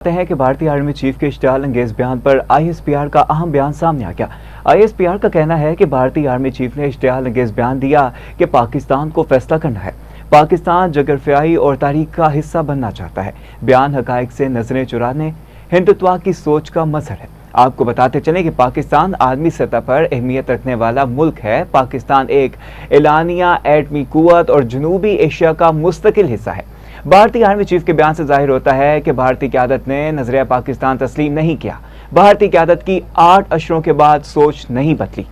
हैं कि भारतीय आर्मी चीफ के इश्तियाल अंगेज बयान पर आईएसपीआर का अहम बयान सामने आ गया। आईएसपीआर का कहना है कि भारतीय आर्मी चीफ ने इश्तियाल अंगेज बयान दिया कि पाकिस्तान को फैसला करना है। पाकिस्तान जगरफ्याई और तारीख का हिस्सा बनना चाहता है। बयान हकायक से नजरें चुराने हिंदुत्व की सोच का मजहर है। आपको बताते चलें कि पाकिस्तान आलमी सतह पर अहमियत रखने वाला मुल्क है। पाकिस्तान एक एलानिया एटमी कुव्वत और जनूबी एशिया का मुस्तकिल हिस्सा है। भारतीय आर्मी चीफ के बयान से जाहिर होता है कि भारतीय क़यादत ने नजरिया पाकिस्तान तस्लीम नहीं किया। भारतीय क़यादत की 8 अशरों के बाद सोच नहीं बदली।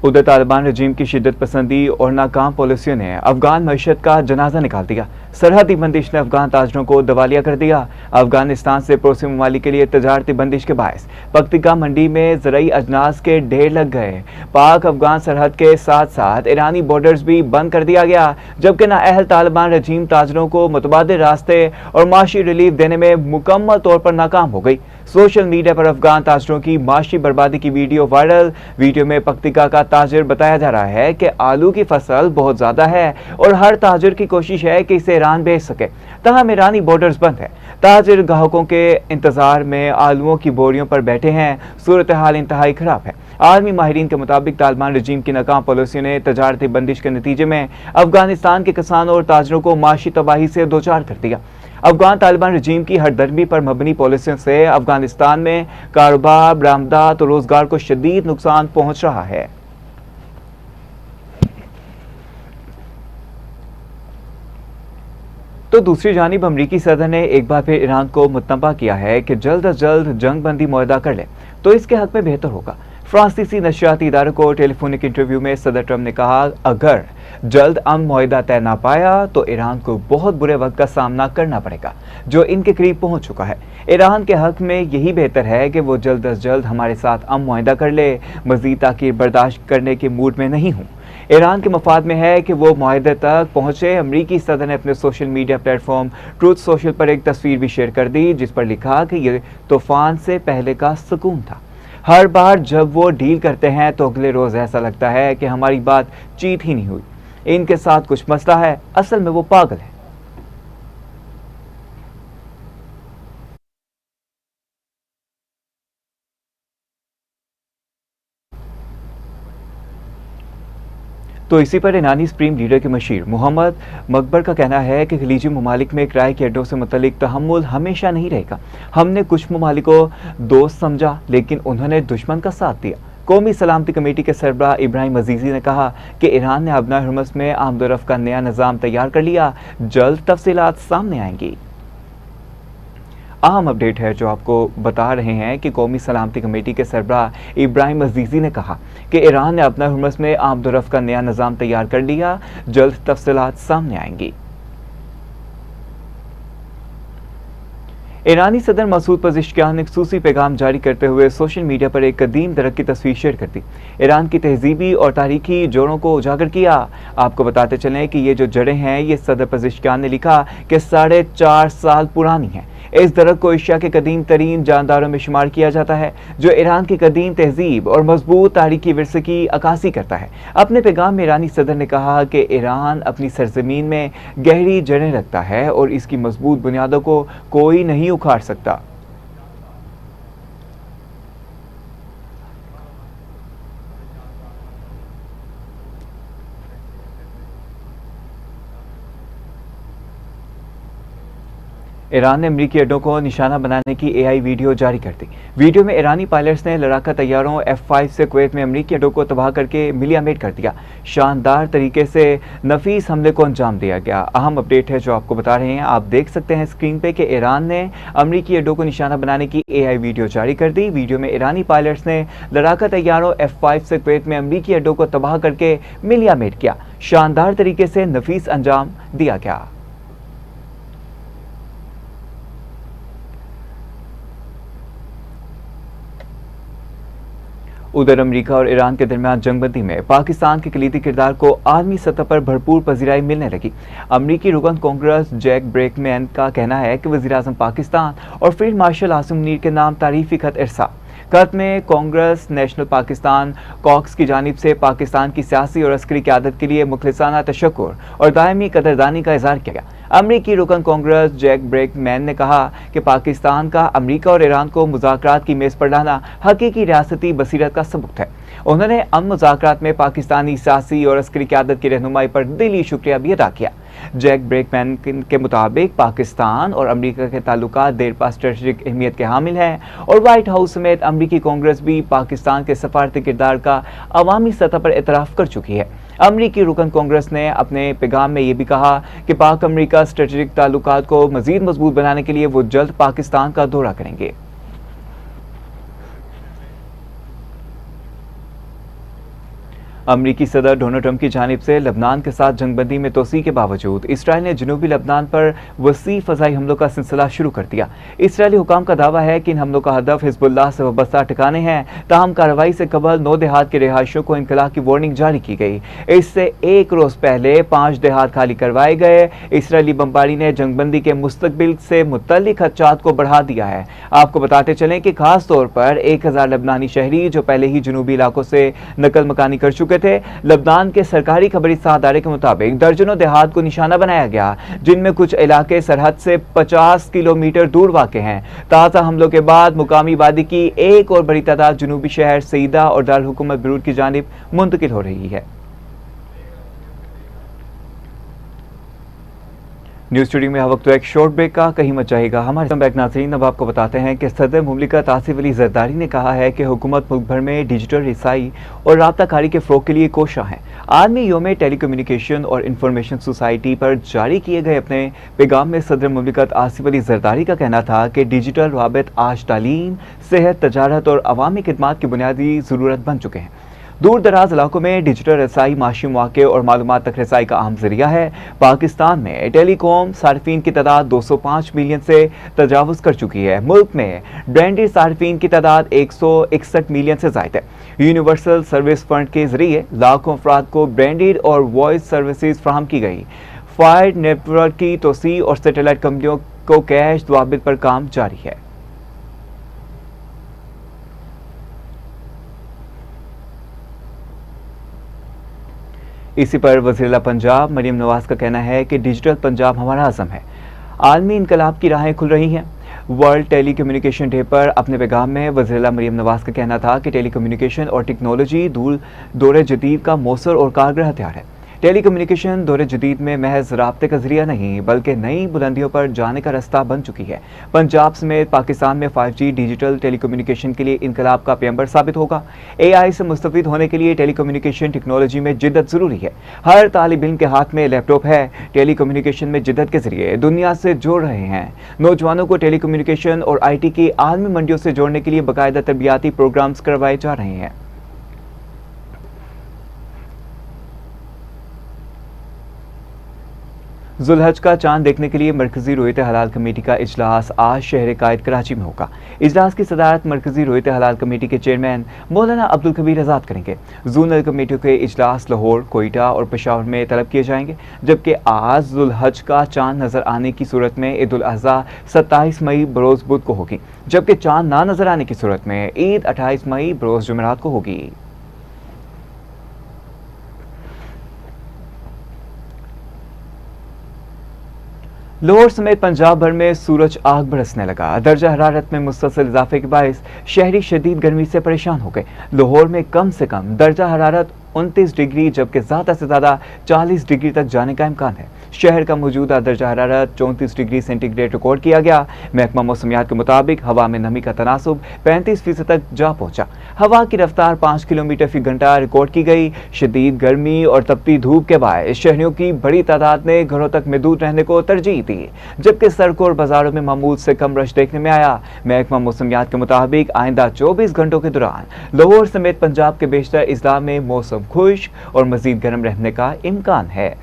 उधर तालिबान रजीम की शिद्दत पसंदी और नाकाम पॉलिसियों ने अफगान मईशत का जनाजा निकाल दिया। सरहदी बंदिश ने अफगान ताजरों को दिवालिया कर दिया। अफगानिस्तान से पड़ोसी ममालिक के लिए तजारती बंदिश के बायस पक्तिका मंडी में ज़रई अजनास के ढेर लग गए। पाक अफगान सरहद के साथ साथ ईरानी बॉर्डर्स भी बंद कर दिया गया, जबकि नाअहल तालिबान रजीम ताजरों को मुतबादिल रास्ते और माशी रिलीफ देने में मुकम्मल तौर पर नाकाम हो गई। सोशल मीडिया पर अफगान ताजरों की माशी बर्बादी की वीडियो वायरल। वीडियो में पक्तिका का ताजिर बताया जा रहा है कि आलू की फसल बहुत ज्यादा है और हर ताजिर की कोशिश है कि इसे ईरान भेज सके, तहम ईरानी बॉर्डर्स बंद है। ताजिर ग्राहकों के इंतजार में आलुओं की बोरियों पर बैठे हैं। सूरत हाल इंतहाई खराब है। आर्मी माहिरीन के मुताबिक तालिबान रजीम की नाकाम पॉलिसी ने तजारती बंदिश के नतीजे में अफगानिस्तान के किसानों और ताजरों को माशी तबाही से दो चार कर दिया। अफगान तालिबान रजीम की हरदर्मी पर मबनी पॉलिसियों से अफगानिस्तान में कारोबार, बरामदात और रोजगार को शदीद नुकसान पहुंच रहा है। तो दूसरी जानिब अमरीकी सदर ने एक बार फिर ईरान को मुतनबा किया है कि जल्द अज जल्द जंग बंदी मुआहदा कर ले तो इसके हक में बेहतर होगा। फ्रांसीसी नशियाती इदारे को टेलीफोनिक इंटरव्यू में सदर ट्रंप ने कहा, अगर जल्द अमन मुआहदा तय ना पाया तो ईरान को बहुत बुरे वक्त का सामना करना पड़ेगा जो इनके करीब पहुंच चुका है। ईरान के हक में यही बेहतर है कि वो जल्द अज जल्द हमारे साथ अमन मुआहदा कर ले। मजीद ताकीर बर्दाश्त करने के मूड में नहीं हूँ। ईरान के मफाद में है कि वो मुआहदे तक पहुंचे। अमरीकी सदर ने अपने social media platform truth social पर एक तस्वीर भी शेयर कर दी, जिस पर लिखा कि ये तूफान से पहले का सुकून था। हर बार जब वो डील करते हैं तो अगले रोज ऐसा लगता है कि हमारी बात चीत ही नहीं हुई। इनके साथ कुछ मसला है, असल में वो पागल है। तो इसी पर ईरानी सुप्रीम लीडर के मशीर मोहम्मद मकबर का कहना है कि खलीजी ममालिक में किराए के अड्डों से मुतल्लिक तहम्मुल हमेशा नहीं रहेगा। हमने कुछ ममालिक को दोस्त समझा लेकिन उन्होंने दुश्मन का साथ दिया। कौमी सलामती कमेटी के सरबराह इब्राहिम अजीज़ी ने कहा कि ईरान ने अबना हुर्मुज़ में आमदोरफ्त का नया निज़ाम तैयार कर लिया, जल्द तफसीलात सामने आएंगी। अहम अपडेट है जो आपको बता रहे हैं कि कौमी सलामती कमेटी के सरबराह इब्राहिम अजीज़ी ने कहा कि ईरान ने अपना हुर्मुज़ में आमदोरफ्त का नया निज़ाम तैयार कर लिया, जल्द तफसीलात सामने आएंगी। ईरानी सदर मसूद पज़ेश्कियान ने खुसूसी पैगाम जारी करते हुए सोशल मीडिया पर एक कदीम दरख्त की तस्वीर शेयर कर दी। ईरान की तहजीबी और तारीखी जोड़ों को उजागर किया। आपको बताते चलें कि ये जो जड़ें हैं ये सदर पज़ेश्कियान ने लिखा कि 4.5 साल पुरानी हैं। इस दरख्त को एशिया के कदीम तरीन जानदारों में शुमार किया जाता है जो ईरान की कदीम तहजीब और मजबूत तारीखी विरसे की अक्कासी करता है। अपने पैगाम में ईरानी सदर ने कहा कि ईरान अपनी सरजमीन में गहरी जड़ें रखता है और इसकी मजबूत बुनियादों को कोई नहीं उखाड़ सकता। ईरान ने अमरीकी अड्डों को निशाना बनाने की एआई वीडियो जारी कर दी। वीडियो में ईरानी पायलट्स ने लड़ाका तैयारों F-5 से कुवैत में अमरीकी अड्डों को तबाह करके मिलियामेट कर दिया। शानदार तरीके से नफीस हमले को अंजाम दिया गया। अहम अपडेट है जो आपको बता रहे हैं, आप देख सकते हैं स्क्रीन पे कि ईरान ने अमरीकी अड्डों को निशाना बनाने की एआई वीडियो जारी कर दी। वीडियो में ईरानी पायलट्स ने लड़ाका तैयारों F-5 से कुवैत में अमरीकी अड्डों को तबाह करके मिलियामेट किया। शानदार तरीके से नफीस अंजाम दिया गया। उधर अमेरिका और ईरान के दरमियान जंगबंदी में पाकिस्तान के कलीदी किरदार को आलमी सतह पर भरपूर पजीराई मिलने लगी। अमरीकी रुकन कांग्रेस जैक ब्रेकमैन का कहना है कि वज़ीर-ए-आज़म पाकिस्तान और फील्ड मार्शल आसिम मुनीर के नाम तारीफी खत इरसा खत में कांग्रेस नेशनल पाकिस्तान कॉक्स की जानिब से पाकिस्तान की सियासी और अस्करी क़यादत के लिए मुखलिसाना तशक्कुर और दायमी कदरदानी का इजहार किया गया। अमरीकी रुकन कांग्रेस जैक ब्रेकमैन ने कहा कि पाकिस्तान का अमरीका और ईरान को मुज़ाकरात की मेज़ पर लाना हकीकी रियासती बसीरत का सबूत है। उन्होंने अमन मुज़ाकरात में पाकिस्तानी सियासी और अस्करी क़यादत की रहनुमाई पर दिली शुक्रिया भी अदा किया। जैक ब्रेकमैन के मुताबिक पाकिस्तान और अमरीका के ताल्लुकात देरपा स्ट्रेटेजिक अहमियत के हामिल हैं और व्हाइट हाउस समेत अमरीकी कांग्रेस भी पाकिस्तान के सफारती किरदार का अवामी सतह पर एतराफ़ कर चुकी है। अमरीकी रुकन कांग्रेस ने अपने पैगाम में ये भी कहा कि पाक अमरीका स्ट्रेटेजिक ताल्लुकात को मज़ीद मजबूत बनाने के लिए वो जल्द पाकिस्तान का दौरा करेंगे। अमरीकी सदर डोनाल्ड ट्रंप की जानिब से लबनान के साथ जंगबंदी में तोसी के बावजूद इसराइल ने जनूबी लबनान पर वसी फ़ज़ाई हमलों का सिलसिला शुरू कर दिया। इसराइली हुकाम का दावा है कि इन हमलों का हदफ हिज़्बुल्लाह से वाबस्ता ठिकाने हैं। ताहम कार्रवाई से कबल 9 देहात के रिहायशियों को इनकलाब की वार्निंग जारी की गई। इससे एक रोज़ पहले 5 देहात खाली करवाए गए। इसराइली बमबारी ने जंगबंदी के मुस्तकबिल से मुतल्लिक खदशात को बढ़ा दिया है। आपको बताते चलें कि खास तौर पर 1000 लबनानी शहरी जो पहले ही जनूबी इलाकों से नकल मकानी कर चुके थे, लबनान के सरकारी खबरी इदारे के मुताबिक दर्जनों देहात को निशाना बनाया गया, जिनमें कुछ इलाके सरहद से 50 किलोमीटर दूर वाक़ हैं। ताज़ा हमलों के बाद मुकामी वादी की एक और बड़ी तादाद जनूबी शहर सईदा और दारुल हुकूमत बेरूत की जानिब मुंतकिल हो रही है। न्यूज़ स्टूडियो में वक्त तो एक शॉर्ट ब्रेक का, कहीं मत जाएगा। हमारे बैक नाज़रीन, अब आपको बताते हैं कि सदर मुमलिकत आसिफ अली जरदारी ने कहा है कि हुकूमत मुल्क भर में डिजिटल रिसाई और राब्ताकारी के फ़रोग़ के लिए कोशा है। आलमी योम टेलीकम्युनिकेशन और इंफॉर्मेशन सोसाइटी पर जारी किए गए अपने पैगाम में सदर मुमलिकत आसिफ अली जरदारी का कहना था कि डिजिटल राबित आज तालीम, सेहत, तजारत और अवामी खिदमात की बुनियादी ज़रूरत बन चुके हैं। दूर दराज इलाकों में डिजिटल रसाई माशी मौके और मालूमात तक रसाई का अहम जरिया है। पाकिस्तान में टेलीकॉम सार्फिन की तादाद 205 मिलियन से तजावुज़ कर चुकी है। मुल्क में ब्रांडेड सार्फिन की तादाद 161 मिलियन से ज़ायद है। यूनिवर्सल सर्विस फंड के जरिए लाखों अफराद को ब्रांडेड और वॉइस सर्विसेज फ्राहम की गई। फायर नेटवर्क की तोसी और सैटेलाइट कंपनियों को कैश दवाबित पर काम जारी है। इसी पर वज़ीर पंजाब मरियम नवाज का कहना है कि डिजिटल पंजाब हमारा आज़म है। आलमी इनकलाब की राहें खुल रही हैं। वर्ल्ड टेली कम्युनिकेशन डे पर अपने पैगाम में वज़ीर मरियम नवाज का कहना था कि टेली कम्युनिकेशन और टेक्नोलॉजी दौर जदीद का मौसर और कारगर हथियार है। टेली कम्युनिकेशन दौर जदीद में महज राब्ते का जरिया नहीं बल्कि नई बुलंदियों पर जाने का रास्ता बन चुकी है। पंजाब समेत पाकिस्तान में 5G डिजिटल टेली कम्युनिकेशन के लिए इनकलाब का पैगंबर साबित होगा। AI से मुस्तफ़ीद होने के लिए टेली कम्युनिकेशन टेक्नोलॉजी में जिद्दत ज़रूरी है। हर तालिब इल्म के हाथ में लैपटॉप है। टेली कम्युनिकेशन में जिद्दत के जरिए दुनिया से जोड़ रहे हैं। नौजवानों को टेली कम्युनिकेशन और IT की आलमी मंडियों से जोड़ने के लिए बाकायदा तरबियाती प्रोग्राम्स करवाए जा रहे हैं। जुल्हज का चांद देखने के लिए मरकजी रोयत हलाल कमेटी का इजलास आज शहर कायद कराची में होगा। इजलास की सदारत मरकजी रोयत हलाल कमेटी के चेयरमैन मौलाना अब्दुल कबीर आज़ाद करेंगे। जोनल कमेटियों के इजलास लाहौर, कोयटा और पेशावर में तलब किए जाएंगे, जबकि आज जुल्हज का चांद नजर आने की सूरत में ईद उल अज़हा 27 मई बरोज़ बुध को होगी, जबकि चांद ना नजर आने की सूरत में ईद 28 मई बरोज़ जुमेरात को होगी। लाहौर समेत पंजाब भर में सूरज आग बरसने लगा। दर्जा हरारत में मुसलसल इजाफे के बायस शहरी शदीद गर्मी से परेशान हो गए। लाहौर में कम से कम दर्जा हरारत 29 डिग्री जबकि ज़्यादा से ज़्यादा 40 डिग्री तक जाने का इम्कान है। शहर का मौजूदा दर्जा हरारत 34 डिग्री सेंटीग्रेड रिकॉर्ड किया गया। महकमा मौसमियात के मुताबिक हवा में नमी का तनासुब 35% तक जा पहुंचा। हवा की रफ्तार 5 किलोमीटर फी घंटा रिकॉर्ड की गई। शदीद गर्मी और तपती धूप के बाद शहरियों की बड़ी तादाद ने घरों तक महदूद रहने को तरजीह दी, जबकि सड़कों और बाजारों में मामूल से कम रश देखने में आया। महकमा मौसमियात के मुताबिक आइंदा 24 घंटों के दौरान लाहौर समेत पंजाब के बेशतर अजला में मौसम खुश्क और मजीद गर्म रहने का इम्कान है।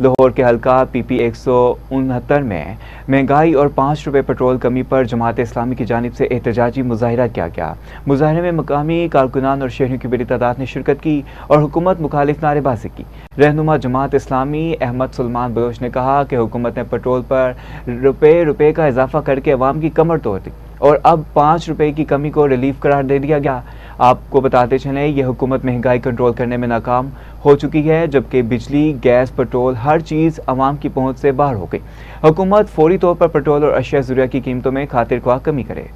लाहौर के हल्का PP 169 में महंगाई और 5 रुपये पेट्रोल कमी पर जमात इस्लामी की जानिब से एहतजाजी मुजाहिरा किया गया। मुजाहिरे में मकामी कारकुनान और शहरियों की बड़ी तादाद ने शिरकत की और हुकूमत मुखालिफ नारेबाजी की। रहनुमा जमात इस्लामी अहमद सुलेमान बलोच ने कहा कि हुकूमत ने पेट्रोल पर रुपये का इजाफा करके अवाम की कमर तोड़ दी और अब 5 रुपये की कमी को रिलीफ करार दे दिया गया। आपको बताते चलें, यह हुकूमत महंगाई कंट्रोल करने में नाकाम हो चुकी है, जबकि बिजली, गैस, पेट्रोल हर चीज़ आवाम की पहुंच से बाहर हो गई। हुकूमत फौरी तौर पर पेट्रोल और अशिया ज़रूरिया की कीमतों में खातिर ख्वाह कमी करे।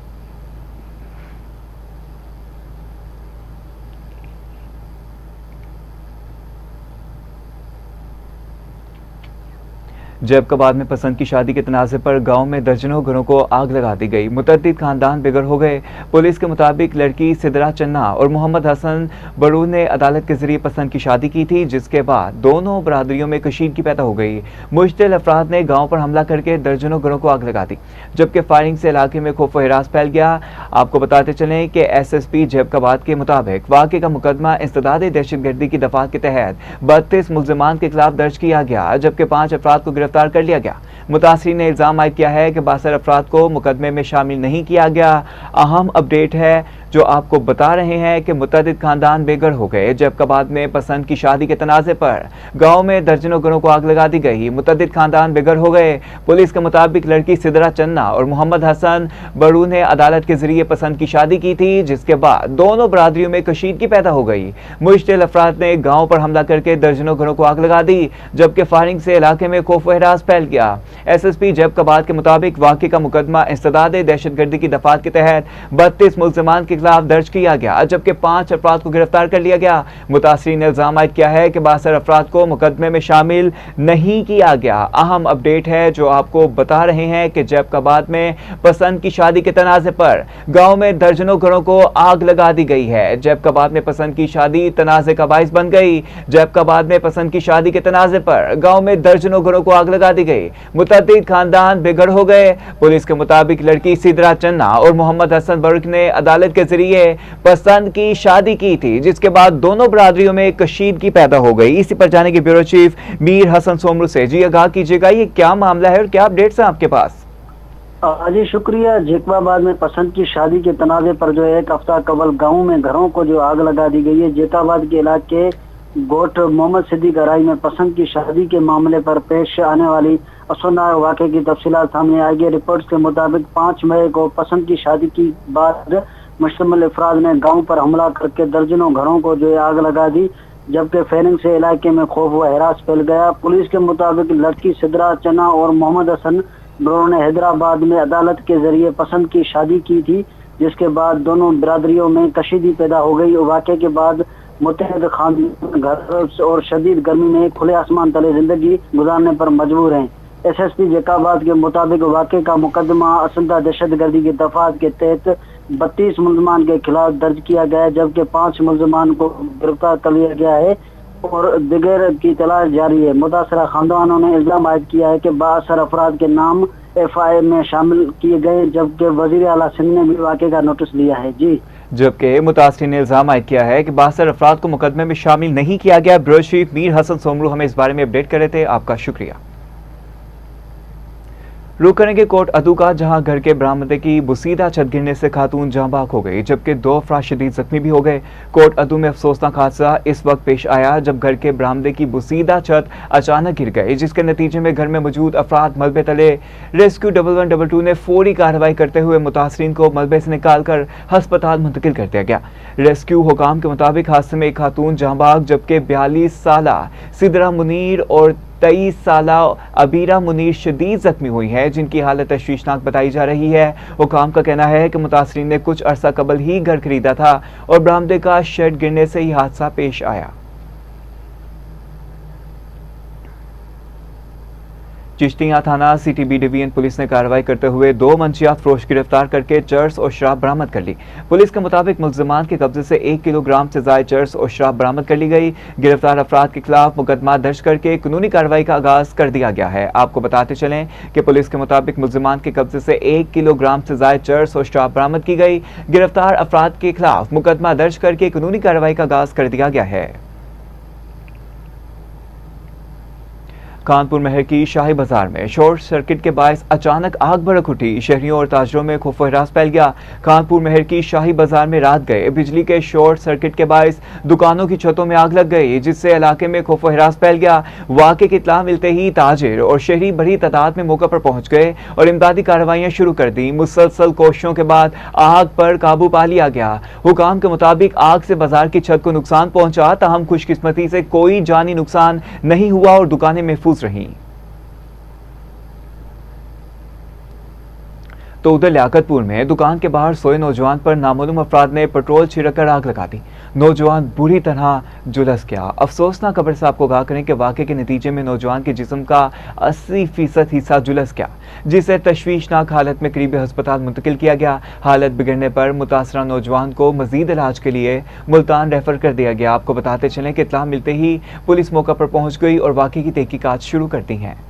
जैकबाद में पसंद की शादी के तनाज़े पर गांव में दर्जनों घरों को आग लगा दी गई। मुतअद्दिद खानदान बेघर हो गए। पुलिस के मुताबिक लड़की सिदरा चन्ना और मोहम्मद हसन बरू ने अदालत के जरिए पसंद की शादी की थी, जिसके बाद दोनों बरादरियों में कशीदगी पैदा हो गई। मुश्तिल अफराद ने गाँव पर हमला करके दर्जनों घरों को आग लगा दी, जबकि फायरिंग से इलाके में खौफ व हिरास फैल गया। आपको बताते चलें कि SSP जैकबाद के मुताबिक वाक़े का मुकदमा इंसदादे दहशतगर्दी की दफात के तहत 32 मुल्ज़िमान के खिलाफ दर्ज किया गया, जबकि 5 अफराद को गिरफ्तार कर लिया गया। मुतासिरीन ने इल्जाम आयद किया है कि 62 अफराद को मुकदमे में शामिल नहीं किया गया। अहम अपडेट है जो आपको बता रहे हैं कि मुतअद्दिद खानदान बेघर हो गए। जैकबाद में पसंद की शादी के तनाज़े पर गांव में दर्जनों घरों को आग लगा दी गई। मुतअद्दिद खानदान बेघर हो गए। पुलिस के मुताबिक लड़की सिदरा चन्ना और मोहम्मद हसन बरू ने अदालत के जरिए पसंद की शादी की थी, जिसके बाद दोनों बरादरियों में कशीदगी पैदा हो गई। मुश्तिल अफराद ने गाँव पर हमला करके दर्जनों घरों को आग लगा दी, जबकि फायरिंग से इलाके में खौफ व हिरास फैल गया। SSP जैकबाद के मुताबिक वाक़े का मुकदमा इंसदादे दहशतगर्दी की दफात के तहत 32 मुल्ज़िमान के खिलाफ दर्ज किया गया, जबकि 5 अफराद को गिरफ्तार कर लिया गया। मुतासिरीन ने इल्जाम आयद किया है कि 62 अफराद को मुकदमे में शामिल नहीं किया गया। अहम अपडेट है जो आपको बता रहे हैं कि जैकबाद में पसंद की शादी के तनाज़े पर गाँव में दर्जनों घरों को आग लगा दी गई है। जैकबाद में पसंद की शादी तनाज़े का बाइस बन गई। जैकबाद में पसंद की शादी के तनाज़े पर गाँव में दर्जनों घरों को आग लगा दी गई। मुतअद्दिद खानदान बेघर हो गए। पुलिस के मुताबिक लड़की सिदरा चन्ना और मोहम्मद हसन बरूक ने अदालत के जरिए पसंद की शादी की थी, जिसके बाद दोनों बरादरियों में कशीदगी पैदा हो गई। इसी पर जाने की ब्यूरो चीफ मीर हसन सोमरू से जी आगाह कीजिएगा, ये क्या मामला है और क्या अपडेट्स हैं आपके पास? जी शुक्रिया। जैकबाबाद में पसंद की शादी के तनाज़े पर जो एक हफ्ता कबल गाँव में घरों को जो आग लगा दी गई है। जैकबाद के इलाके गोट मोहम्मद सिद्दीक राय में पसंद की शादी के मामले पर पेश आने वाली अफसोसनाक वाक़े की तफसीलात सामने आई है। रिपोर्ट्स के मुताबिक 5 मई को पसंद की शादी की बाद मुश्तमिल अफराद ने गांव पर हमला करके दर्जनों घरों को जो आग लगा दी, जबकि फायरिंग से इलाके में खौफ व हिरास फैल गया। पुलिस के मुताबिक लड़की सिदरा चन्ना और मोहम्मद हसन बरू ने हैदराबाद में अदालत के जरिए पसंद की शादी की थी, जिसके बाद दोनों बिरादरियों में कशीदगी पैदा हो गई। वाक़े के बाद मुतहद खानदान घर और शदीद गर्मी में खुले आसमान तले जिंदगी गुजारने पर मजबूर हैं। SSP जैकबाद के मुताबिक वाक़े का मुकदमा असंदा दहशतगर्दी की दफात के तहत 32 मुल्ज़िमान के खिलाफ दर्ज किया गया है, जबकि 5 मुल्ज़िमान को गिरफ्तार कर लिया गया है और दिगर की तलाश जारी है। मुतासरा खानदानों ने इल्जाम आयद किया है कि 62 अफराद के नाम FIA में शामिल किए गए, जबकि वज़ीर आला सिंध ने भी वाक़े का नोटिस लिया है। जी, जबकि मुतासरीन ने इल्जाम आयद किया है कि 62 अफराद को मुकदमे में शामिल नहीं किया गया। ब्यूरो चीफ मीर हसन सोमरू हमें इस बारे में अपडेट कर रहे थे, आपका शुक्रिया। रुक करेंगे कोट अदू का, जहां घर के बरामदे की बुसीदा छत गिरने से खातून जाँ बाग हो गई, जबकि 2 अफराद शदीद जख्मी भी हो गए। कोट अदू में अफसोसनाक हादसा इस वक्त पेश आया जब घर के बरामदे की बुसीदा छत अचानक गिर गई, जिसके नतीजे में घर में मौजूद अफराद मलबे तले। रेस्क्यू 1122 ने फौरी कार्रवाई करते हुए मुतासरीन को मलबे से निकाल कर हस्पताल मुंतकिल कर दिया गया। रेस्क्यू हुकाम के मुताबिक हादसे में एक खातून जाँ बाग, जबकि 42 साला सिदरा मुनीर और 23 साला अबीरा मुनीर शदीद जख्मी हुई है, जिनकी हालत तशवीशनाक बताई जा रही है। हुकाम का कहना है कि मुतासरीन ने कुछ अरसा कबल ही घर खरीदा था और बरामदे का शेड गिरने से ही हादसा पेश आया। चिश्तियां थाना CTB डिवीजन पुलिस ने कार्रवाई करते हुए 2 मंशियात फरोश गिरफ्तार करके चर्स और शराब बरामद कर ली। पुलिस के मुताबिक मुल्ज़िमान के कब्जे से 1 किलोग्राम से ज़ायद चर्स और शराब बरामद कर ली गई। गिरफ्तार अफराद के खिलाफ मुकदमा दर्ज करके कानूनी कार्रवाई का आगाज कर दिया गया है। आपको बताते चलें कि पुलिस के मुताबिक मुल्ज़िमान के कब्जे से 1 किलोग्राम से ज़ायद चर्स और शराब बरामद की गई। गिरफ्तार अफराद के खिलाफ मुकदमा दर्ज करके कानूनी कार्रवाई का आगाज कर दिया गया है। कानपुर महर की शाही बाजार में शॉर्ट सर्किट के बायस अचानक आग भड़क उठी। शहरियों और ताजरों में खौफ हरास फैल गया। कानपुर महर की शाही बाजार में रात गए बिजली के शॉर्ट सर्किट के बायस दुकानों की छतों में आग लग गई, जिससे इलाके में खौफ हरास फैल गया। वाक़े की इत्तला मिलते ही ताजिर और शहरी बड़ी तादाद में मौके पर पहुंच गए और इमदादी कार्रवाइयां शुरू कर दी। मुसलसल कोशिशों के बाद आग पर काबू पा लिया गया। हुकाम के मुताबिक आग से बाजार की छत को नुकसान पहुंचा, ताहम खुशकिस्मती से कोई जानी नुकसान नहीं हुआ और दुकानें महफूज रहीं। तो उधर लियाकतपुर में दुकान के बाहर सोए नौजवान पर नामालूम अफराद ने पेट्रोल छिड़ककर आग लगा दी। नौजवान बुरी तरह झुलस गया। अफसोसनाक खबर से आपको आगाह करें कि वाक़े के नतीजे में नौजवान के जिस्म का 80% हिस्सा झुलस गया, जिसे तशवीशनाक हालत में करीबी अस्पताल मुंतकिल किया गया। हालत बिगड़ने पर मुतासरा नौजवान को मजीद इलाज के लिए मुल्तान रेफर कर दिया गया। आपको बताते चलें कि इत्तला मिलते ही पुलिस मौका पर पहुंच गई और वाक़े की तहकीकात शुरू कर दी हैं।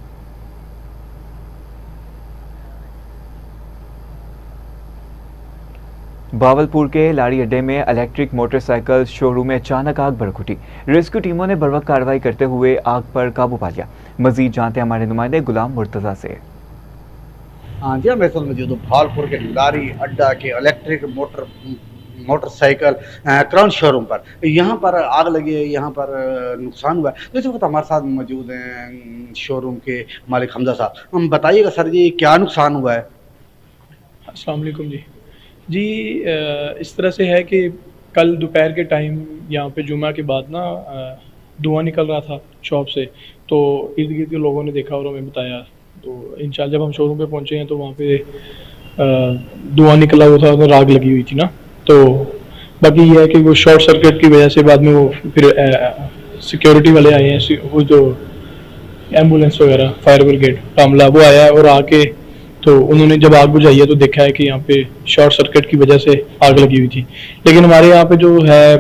बावलपुर के लाड़ी अड्डे में इलेक्ट्रिक मोटरसाइकिल शोरूम में अचानक आग भड़क उठी। रेस्क्यू टीमों ने बरवक्त कार्रवाई करते हुए आग पर काबू पा लिया। मजीद जानते हैं हमारे नुमाइंदे गुलाम मुर्तजा से। हाँ जी, मैं मौजूद हूँ भावलपुर के लारी अड्डा के इलेक्ट्रिक मोटरसाइकिल क्राउन शोरूम पर। यहाँ पर आग लगी है, यहाँ पर नुकसान हुआ है। तो इस वक्त हमारे साथ मौजूद हैं शोरूम के मालिक हमजा साहब। हम बताइएगा सर जी, क्या नुकसान हुआ है? अस्सलाम वालेकुम जी, इस तरह से है कि कल दोपहर के टाइम यहाँ पे जुमा के बाद ना धुआं निकल रहा था शॉप से, तो इर्द गिर्द के लोगों ने देखा और हमें बताया। तो इंशाल्लाह जब हम शोरूम पे पहुँचे हैं तो वहाँ पे धुआं निकला हुआ था और आग लगी हुई थी ना। तो बाकी ये है कि वो शॉर्ट सर्किट की वजह से बाद में वो फिर सिक्योरिटी वाले आए हैं, वो जो एम्बुलेंस वगैरह फायर ब्रिगेड कामला वो आया और आके तो उन्होंने जब आग बुझाई है तो देखा है कि यहाँ पे शॉर्ट सर्किट की वजह से आग लगी हुई थी। लेकिन हमारे यहाँ पे जो है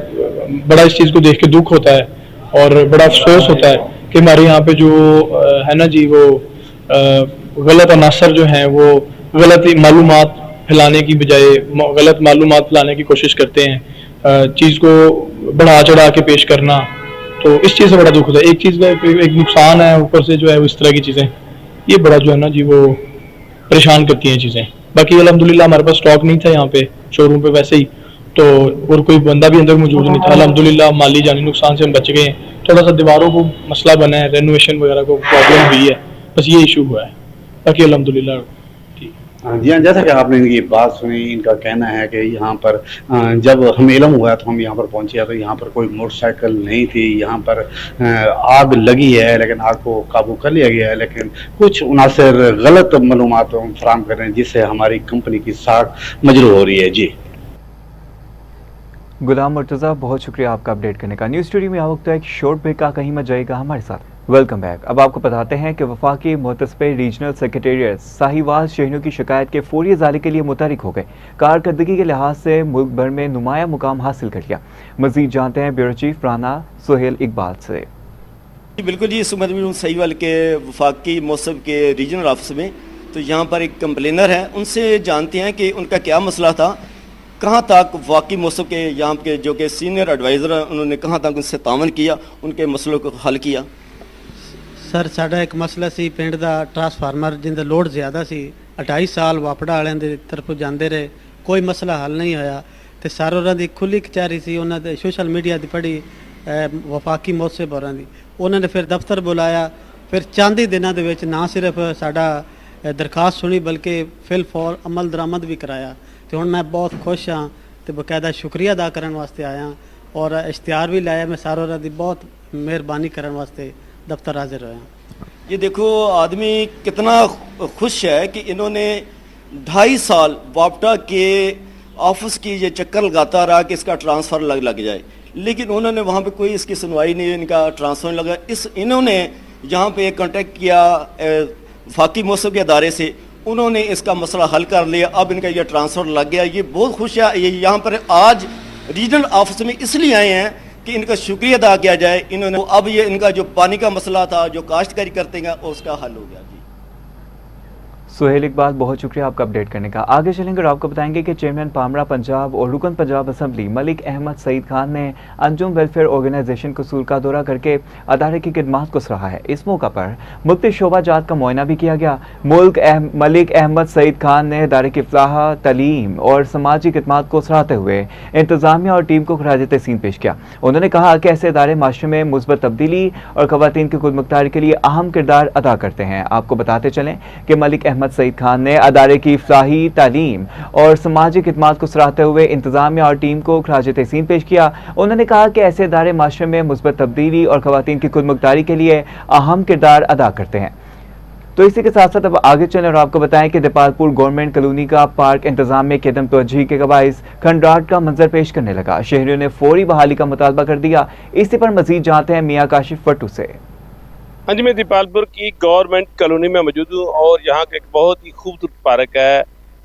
बड़ा इस चीज़ को देख के दुख होता है और बड़ा अफसोस होता है कि हमारे यहाँ पे जो है ना जी, वो गलत अनासर जो हैं वो गलत मालूमात फैलाने की बजाय गलत मालूमात फैलाने की कोशिश करते हैं, चीज़ को बढ़ा चढ़ा के पेश करना। तो इस चीज़ से बड़ा दुख होता है। एक चीज़ का एक नुकसान है, ऊपर से जो है इस तरह की चीज़ें ये बड़ा जो है ना जी वो परेशान करती हैं चीज़ें। बाकी अल्हम्दुलिल्लाह हमारे पास स्टॉक नहीं था यहाँ पे शोरूम पे वैसे ही, तो और कोई बंदा भी अंदर मौजूद नहीं था। अल्हम्दुलिल्लाह माली जानी नुकसान से हम बच गए हैं। थोड़ा सा दीवारों को मसला बना है, रेनोवेशन वगैरह को प्रॉब्लम हुई है, बस ये इशू हुआ है। बाकी अल्हम्दुलिल्लाह ठीक। जी हाँ, जैसा कि आपने इनकी बात सुनी, इनका कहना है कि यहाँ पर जब हमें इल्म हुआ तो हम यहाँ पर पहुँचे तो यहाँ पर कोई मोटरसाइकिल नहीं थी। यहाँ पर आग लगी है लेकिन आग को काबू कर लिया गया है, लेकिन कुछ अनासर गलत मालूमात फराहम कर रहे हैं जिससे हमारी कंपनी की साख मजरू हो रही है। जी गुलाम मुर्तजा, बहुत शुक्रिया आपका अपडेट करने का। न्यूज़ स्टूडियो में आ वक्त है एक शॉर्ट ब्रेक का, कहीं मत जाएगा हमारे साथ। Welcome back. अब आपको बताते हैं कि वफाकी मुतसबे रीजनल सेक्रेटेरिएट साहिवाल शहरियों की शिकायत के फौरी इजाले के लिए मुतहरिक हो गए। कारकर्दगी के लिहाज से मुल्क भर में नुमाया मुकाम हासिल कर लिया। मजीद जानते हैं ब्यूरो चीफ राना सुहेल इकबाल से। बिल्कुल जी, सुमन साहिवाल के वफाकी मौसम के रीजनल ऑफिस में तो यहाँ पर एक कंप्लेनर है, उनसे जानते हैं कि उनका क्या मसला था, कहाँ तक वाकई मौसम के यहाँ के जो कि सीनियर एडवाइज़र हैं उन्होंने कहाँ तक उनसे तावन किया, उनके मसलों को हल किया। सर साडा एक मसला सी, पिंड दा ट्रांसफार्मर जिंदा लोड ज़्यादा सी, 28 साल वापड़ा वालियां दी तरफ जाते रहे, कोई मसला हल नहीं होया। तो सर उन्हों की खुली कचहरी सी, उन्होंने सोशल मीडिया की पढ़ी वफाकी मौसम होरां दी, उन्होंने फिर दफ्तर बुलाया। फिर चंद ही दिनों के ना सिर्फ साडा दरखास्त सुनी बल्कि फिल फॉर अमल दरामद भी कराया। तो हुण मैं बहुत खुश हाँ, तो बकायदा शुक्रिया अदा करने वास्ते आया और इश्तिहार भी लाया। मैं सर होरां दी बहुत मेहरबानी करने वास्ते दफ्तर हाजिर होया। ये देखो आदमी कितना खुश है कि इन्होंने 2.5 साल वापटा के ऑफिस की ये चक्कर लगाता रहा कि इसका ट्रांसफ़र लग जाए, लेकिन उन्होंने वहाँ पे कोई इसकी सुनवाई नहीं, इनका ट्रांसफ़र नहीं लगा। इन्होंने यहाँ पे कांटेक्ट किया वफाकी मौसम के अदारे से, उन्होंने इसका मसला हल कर लिया, अब इनका यह ट्रांसफ़र लग गया। ये बहुत खुश है। ये यहाँ पर आज रीजनल ऑफिस में इसलिए आए हैं कि इनका शुक्रिया अदा किया जाए। इन्होंने अब ये इनका जो पानी का मसला था, जो काश्तकारी करते हैं, उसका हल हो गया। जी सुहेल इकबाल, बहुत शुक्रिया आपका अपडेट करने का। आगे चलेंगे और आपको बताएंगे कि चेयरमैन पामरा पंजाब और रुकन पंजाब असम्बली मलिक अहमद सईद खान ने अंजुम वेलफेयर ऑर्गेनाइजेशन कसूर का दौरा करके अदारे की खिदमात को सराहा है। इस मौका पर मुख्तलिफ शोबाजात का मुआयना भी किया गया। मलिक अहमद सईद खान ने अदारे की फलाह, तलीम और समाजी खिदमात को सराहते हुए इंतजामिया और टीम को खराज तहसीन पेश किया। उन्होंने कहा कि ऐसे अदारे माशरे में मुस्बत तब्दीली और खवातीन की खुद मुख्तारी के लिए अहम किरदार अदा करते हैं। आपको बताते चलें कि मलिक अहमद सईद खान ने अदारे की फलाही, तालीम और समाजी खिदमात को सराहते हुए इंतजामिया और टीम को खराज तहसीन पेश किया। उन्होंने कहा कि ऐसे अदारे माशरे में मुस्बत तब्दीली और खवातीन की खुद मुख्तारी के लिए अहम किरदार अदा करते हैं। तो इसी के साथ साथ अब आगे चलें और आपको बताएं कि दीपालपुर गवर्नमेंट कॉलोनी का पार्क इंतजाम में कदम तवज्जुही के बाइस खंडाट का मंजर पेश करने लगा। शहरियों ने फौरी बहाली का मुतालबा कर दिया। इसी पर मजीद जानते हैं मियां काशिफ फट्टू से। हाँ जी, मैं दीपालपुर की गवर्नमेंट कॉलोनी में मौजूद हूँ और यहाँ का एक बहुत ही खूबसूरत पार्क है,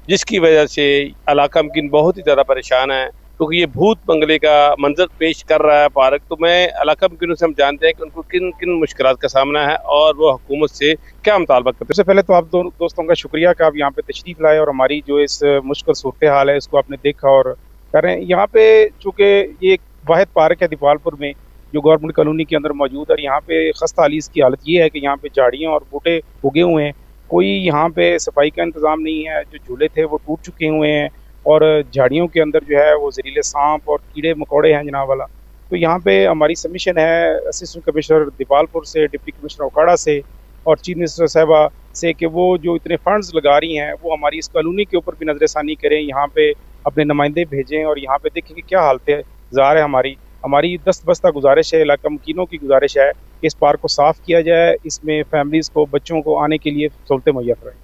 जिसकी वजह से इलाका मुमकिन बहुत ही ज़्यादा परेशान है, क्योंकि ये भूत बंगले का मंजर पेश कर रहा है पार्क। तो मैं इलाका मुमकिन से हम जानते हैं कि उनको किन किन मुश्किलात का सामना है और वो हुकूमत से क्या मुतालबा करते हैं। सबसे पहले तो आप दोस्तों का शुक्रिया कि आप यहाँ पे तशरीफ़ लाए और हमारी जो इस मुश्किल सूरत हाल है इसको आपने देखा और करें। यहाँ पे चूँकि ये एक वाहिद पार्क है दीपालपुर में जो गवर्नमेंट कॉलोनी के अंदर मौजूद है, और यहाँ पे खस्ता हाली की हालत ये है कि यहाँ पे झाड़ियाँ और बूटे उगे हुए हैं, कोई यहाँ पे सफाई का इंतज़ाम नहीं है। जो झूले थे वो टूट चुके हुए हैं और झाड़ियों के अंदर जो है वो जहरीले सांप और कीड़े मकोड़े हैं जनाब वाला। तो यहाँ पे हमारी सबमिशन है असिस्टेंट कमिश्नर दीपालपुर से, डिप्टी कमिश्नर ओकाड़ा से और चीफ मिनिस्टर साहबा से कि वो जो इतने फंड्स लगा रही हैं वो हमारी इस कॉलोनी के ऊपर भी नज़रसानी करें, यहाँ पे अपने नुमाइंदे भेजें और यहाँ पे देखें कि क्या हालत है। ज़ाहिर है हमारी दस्त बस्ता गुजारिश है, इलाका मुकीनों की गुजारिश है कि इस पार्क को साफ़ किया जाए, इसमें फैमिलीज़ को, बच्चों को आने के लिए सहूलतें मुहैया कराएं।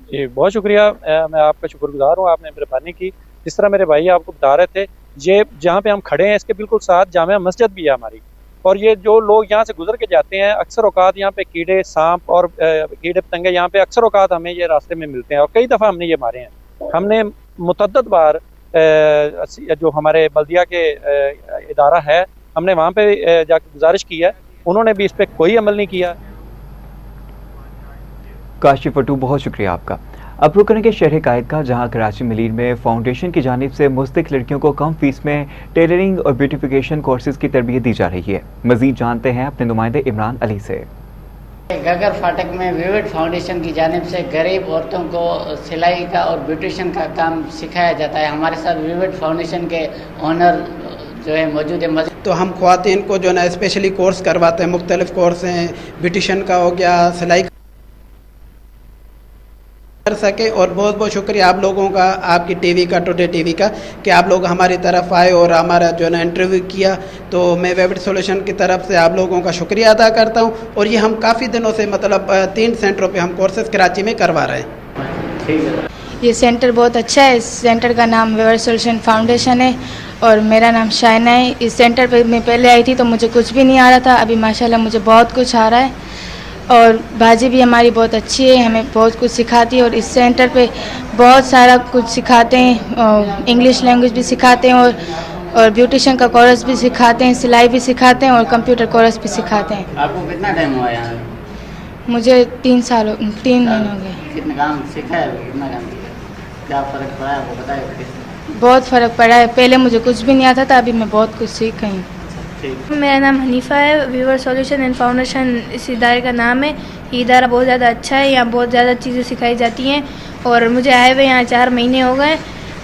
जी बहुत शुक्रिया, मैं आपका शुक्रगुजार हूँ, आपने मेहरबानी की। जिस तरह मेरे भाई आपको बता रहे थे, ये जहाँ पे हम खड़े हैं इसके बिल्कुल साथ जामिया मस्जिद भी है हमारी, और ये जो लोग यहाँ से गुजर के जाते हैं अक्सर औकात यहाँ पे कीड़े, सांप और कीड़े पतंगे यहाँ पे अक्सर औकात हमें ये रास्ते में मिलते हैं और कई दफ़ा हमने ये मारे हैं। हमने मुतअद्दिद बार जो हमारे बल्दिया के इदारा है हमने वहाँ पे जाकर गुजारिश की है, उन्होंने भी इस पर कोई अमल नहीं किया। काशिफ फट्टू, बहुत शुक्रिया आपका। अब रुक करेंगे शहर कायद का, जहां कराची मिलीर में फाउंडेशन की जानिब से मुस्तक लड़कियों को कम फीस में टेलरिंग और ब्यूटिफिकेशन कोर्सेज की तरबियत दी जा रही है। मजीद जानते हैं अपने नुमाइंदे इमरान अली से। गगर फाटक में विविड फाउंडेशन की जानिब से गरीब औरतों को सिलाई का और ब्यूटिशन का काम सिखाया जाता है। हमारे साथ विविड फाउंडेशन के ओनर जो है मौजूद है। तो हम ख्वातीन को जो है स्पेशली कोर्स करवाते हैं, मुख्तलिफ कोर्स हैं, ब्यूटिशन का हो गया, सिलाई कर सके। और बहुत बहुत शुक्रिया आप लोगों का, आपकी टीवी का, टुडे टीवी का, कि आप लोग हमारी तरफ आए और हमारा जो है ना इंटरव्यू किया। तो मैं वेबिट सॉल्यूशन की तरफ से आप लोगों का शुक्रिया अदा करता हूं। और ये हम काफ़ी दिनों से मतलब 3 सेंटरों पे हम कोर्सेज कराची में करवा रहे हैं। ये सेंटर बहुत अच्छा है। इस सेंटर का नाम वेबिट सॉल्यूशन फाउंडेशन है और मेरा नाम शाइना है। इस सेंटर पे मैं पहले आई थी तो मुझे कुछ भी नहीं आ रहा था, अभी माशाल्लाह मुझे बहुत कुछ आ रहा है। और बाजी भी हमारी बहुत अच्छी है, हमें बहुत कुछ सिखाती है और इस सेंटर पे बहुत सारा कुछ सिखाते हैं। इंग्लिश लैंग्वेज भी सिखाते हैं और ब्यूटिशियन का कोर्स भी सिखाते हैं, सिलाई भी सिखाते हैं और कंप्यूटर कोर्स भी सिखाते हैं। आपको कितना टाइम हुआ यहाँ? मुझे 3 महीने हो गए। कितना काम सीखा है, कितना काम सीखा, क्या फ़र्क पड़ा है आपको बताए? बहुत फ़र्क पड़ा है, पहले मुझे कुछ भी नहीं आता था, अभी मैं बहुत कुछ सीख गई हूँ। मेरा नाम हनीफ़ा है। व्यूवर सॉल्यूशन एंड फाउंडेशन इस इदारे का नाम है। ये इदारा बहुत ज़्यादा अच्छा है, यहाँ बहुत ज़्यादा चीज़ें सिखाई जाती हैं और मुझे आए हुए यहाँ 4 महीने हो गए।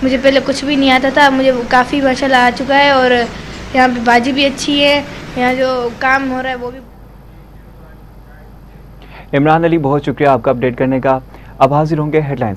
मुझे पहले कुछ भी नहीं आता था, मुझे काफ़ी माशाल्लाह आ चुका है और यहाँ पे बाजी भी अच्छी है, यहाँ जो काम हो रहा है वो भी। इमरान अली, बहुत शुक्रिया आपका अपडेट करने का। अब हाजिर होंगे हेडलाइंस।